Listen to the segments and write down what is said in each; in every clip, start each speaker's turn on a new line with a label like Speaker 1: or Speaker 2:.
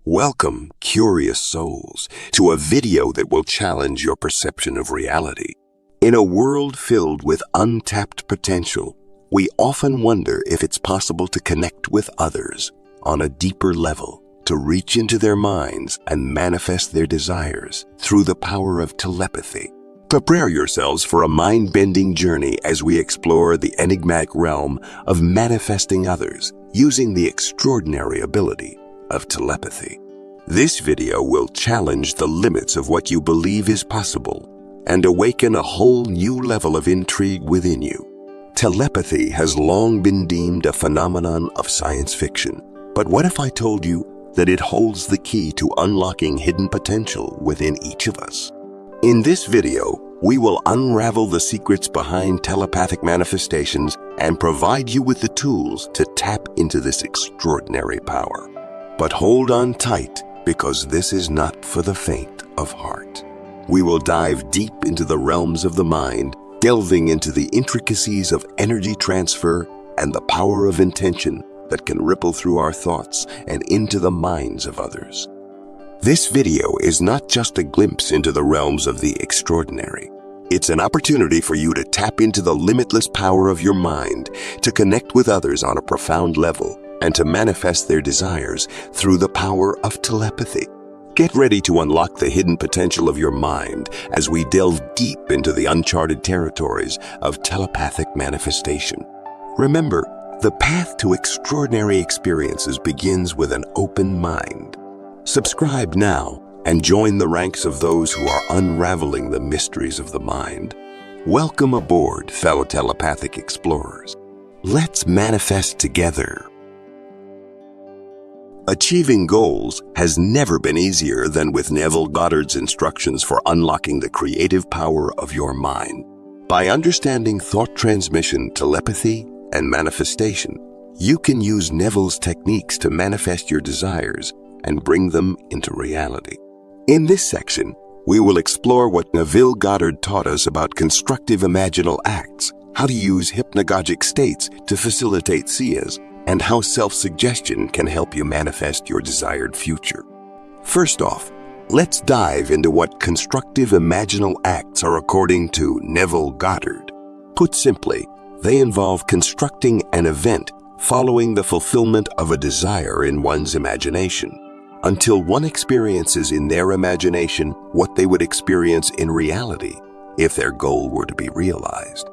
Speaker 1: Welcome, curious souls, to a video that will challenge your perception of reality. In a world filled with untapped potential, we often wonder if it's possible to connect with others on a deeper level, to reach into their minds and manifest their desires through the power of telepathy. Prepare yourselves for a mind-bending journey as we explore the enigmatic realm of manifesting others using the extraordinary ability of telepathy. This video will challenge the limits of what you believe is possible and awaken a whole new level of intrigue within you. Telepathy has long been deemed a phenomenon of science fiction, but what if I told you that it holds the key to unlocking hidden potential within each of us? In this video, we will unravel the secrets behind telepathic manifestations and provide you with the tools to tap into this extraordinary power. But hold on tight, because this is not for the faint of heart. We will dive deep into the realms of the mind, delving into the intricacies of energy transfer and the power of intention that can ripple through our thoughts and into the minds of others. This video is not just a glimpse into the realms of the extraordinary. It's an opportunity for you to tap into the limitless power of your mind, to connect with others on a profound level, and to manifest their desires through the power of telepathy. Get ready to unlock the hidden potential of your mind as we delve deep into the uncharted territories of telepathic manifestation. Remember, the path to extraordinary experiences begins with an open mind. Subscribe now and join the ranks of those who are unraveling the mysteries of the mind. Welcome aboard, fellow telepathic explorers. Let's manifest together. Achieving goals has never been easier than with Neville Goddard's instructions for unlocking the creative power of your mind. By understanding thought transmission, telepathy, and manifestation, you can use Neville's techniques to manifest your desires and bring them into reality. In this section, we will explore what Neville Goddard taught us about constructive imaginal acts, how to use hypnagogic states to facilitate seers, and how self-suggestion can help you manifest your desired future. First off, let's dive into what constructive imaginal acts are according to Neville Goddard. Put simply, they involve constructing an event following the fulfillment of a desire in one's imagination, until one experiences in their imagination what they would experience in reality if their goal were to be realized.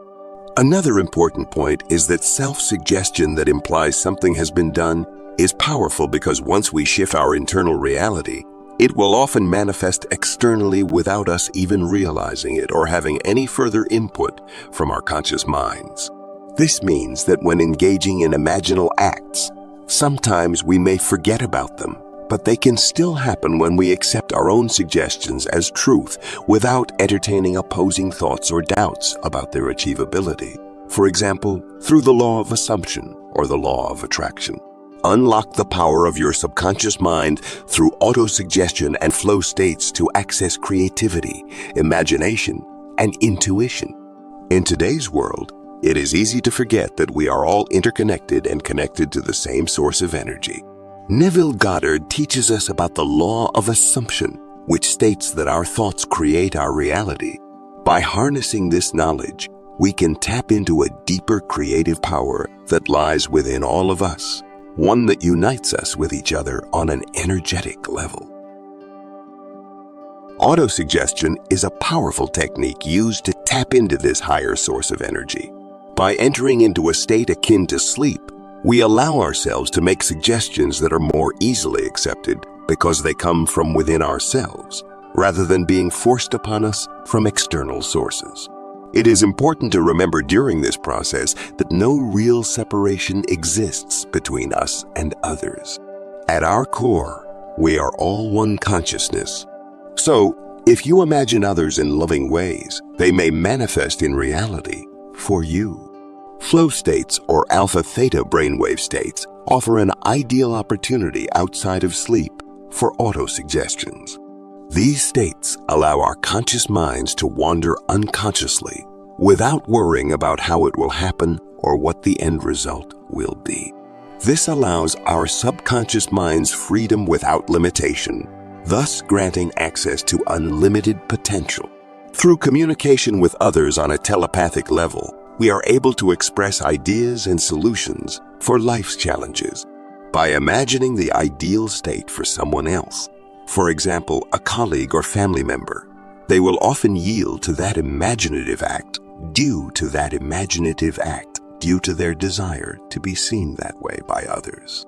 Speaker 1: Another important point is that self-suggestion that implies something has been done is powerful because once we shift our internal reality, it will often manifest externally without us even realizing it or having any further input from our conscious minds. This means that when engaging in imaginal acts, sometimes we may forget about them, but they can still happen when we accept our own suggestions as truth without entertaining opposing thoughts or doubts about their achievability. For example, through the law of assumption or the law of attraction. Unlock the power of your subconscious mind through autosuggestion and flow states to access creativity, imagination, and intuition. In today's world, it is easy to forget that we are all interconnected and connected to the same source of energy. Neville Goddard teaches us about the law of assumption, which states that our thoughts create our reality. By harnessing this knowledge, we can tap into a deeper creative power that lies within all of us, one that unites us with each other on an energetic level. Autosuggestion is a powerful technique used to tap into this higher source of energy. By entering into a state akin to sleep, we allow ourselves to make suggestions that are more easily accepted because they come from within ourselves, rather than being forced upon us from external sources. It is important to remember during this process that no real separation exists between us and others. At our core, we are all one consciousness. So, if you imagine others in loving ways, they may manifest in reality for you. Flow states or alpha-theta brainwave states offer an ideal opportunity outside of sleep for autosuggestions. These states allow our conscious minds to wander unconsciously without worrying about how it will happen or what the end result will be. This allows our subconscious mind's freedom without limitation, thus granting access to unlimited potential. Through communication with others on a telepathic level, we are able to express ideas and solutions for life's challenges by imagining the ideal state for someone else. For example, a colleague or family member. They will often yield to that imaginative act due to their desire to be seen that way by others.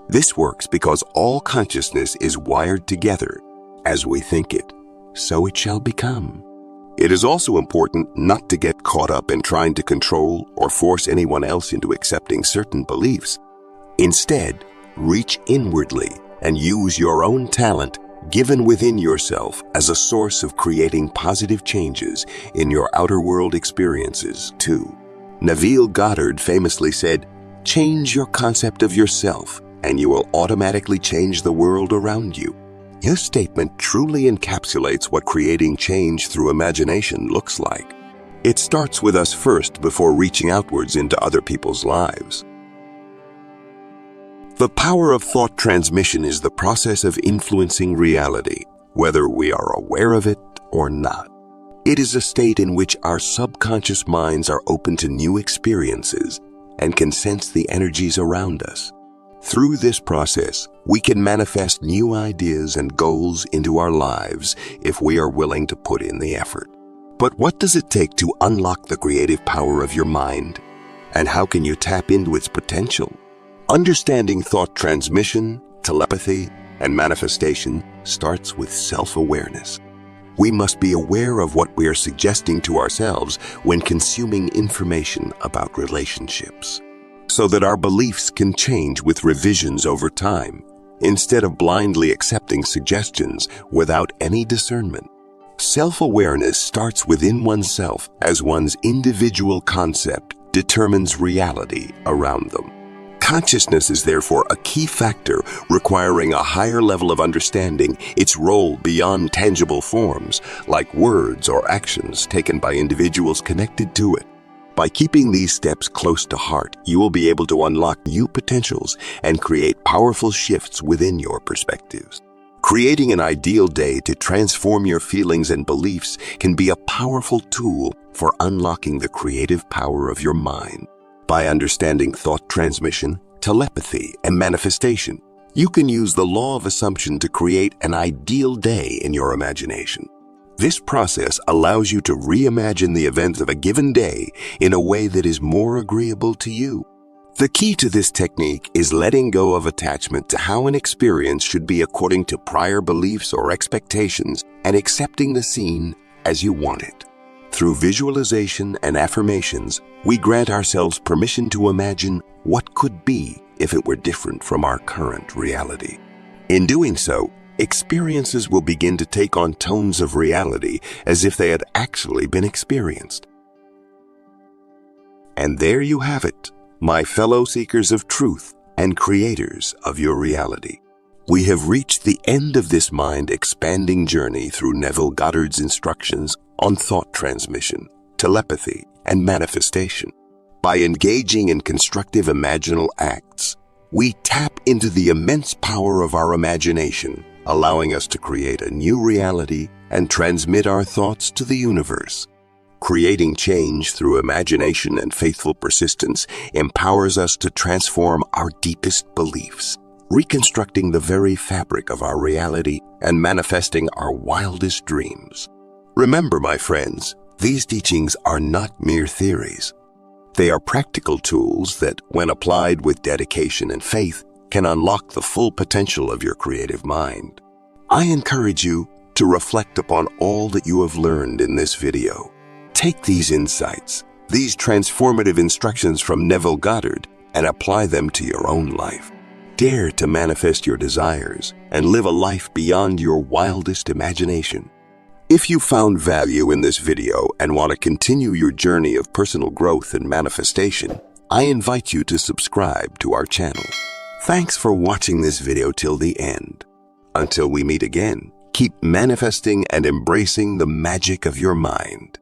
Speaker 1: This works because all consciousness is wired together. As we think it, so it shall become. It is also important not to get caught up in trying to control or force anyone else into accepting certain beliefs. Instead, reach inwardly and use your own talent given within yourself as a source of creating positive changes in your outer world experiences too. Neville Goddard famously said, "Change your concept of yourself and you will automatically change the world around you." His statement truly encapsulates what creating change through imagination looks like. It starts with us first before reaching outwards into other people's lives. The power of thought transmission is the process of influencing reality, whether we are aware of it or not. It is a state in which our subconscious minds are open to new experiences and can sense the energies around us. Through this process, we can manifest new ideas and goals into our lives if we are willing to put in the effort. But what does it take to unlock the creative power of your mind? And how can you tap into its potential? Understanding thought transmission, telepathy, and manifestation starts with self-awareness. We must be aware of what we are suggesting to ourselves when consuming information about relationships, so that our beliefs can change with revisions over time, instead of blindly accepting suggestions without any discernment. Self-awareness starts within oneself as one's individual concept determines reality around them. Consciousness is therefore a key factor requiring a higher level of understanding its role beyond tangible forms like words or actions taken by individuals connected to it. By keeping these steps close to heart, you will be able to unlock new potentials and create powerful shifts within your perspectives. Creating an ideal day to transform your feelings and beliefs can be a powerful tool for unlocking the creative power of your mind. By understanding thought transmission, telepathy, and manifestation, you can use the law of assumption to create an ideal day in your imagination. This process allows you to reimagine the events of a given day in a way that is more agreeable to you. The key to this technique is letting go of attachment to how an experience should be according to prior beliefs or expectations and accepting the scene as you want it. Through visualization and affirmations, we grant ourselves permission to imagine what could be if it were different from our current reality. In doing so, experiences will begin to take on tones of reality as if they had actually been experienced. And there you have it, my fellow seekers of truth and creators of your reality. We have reached the end of this mind-expanding journey through Neville Goddard's instructions on thought transmission, telepathy, and manifestation. By engaging in constructive imaginal acts, we tap into the immense power of our imagination, allowing us to create a new reality and transmit our thoughts to the universe. Creating change through imagination and faithful persistence empowers us to transform our deepest beliefs, reconstructing the very fabric of our reality and manifesting our wildest dreams. Remember, my friends, these teachings are not mere theories. They are practical tools that, when applied with dedication and faith, can unlock the full potential of your creative mind. I encourage you to reflect upon all that you have learned in this video. Take these insights, these transformative instructions from Neville Goddard, and apply them to your own life. Dare to manifest your desires and live a life beyond your wildest imagination. If you found value in this video and want to continue your journey of personal growth and manifestation, I invite you to subscribe to our channel. Thanks for watching this video till the end. Until we meet again, keep manifesting and embracing the magic of your mind.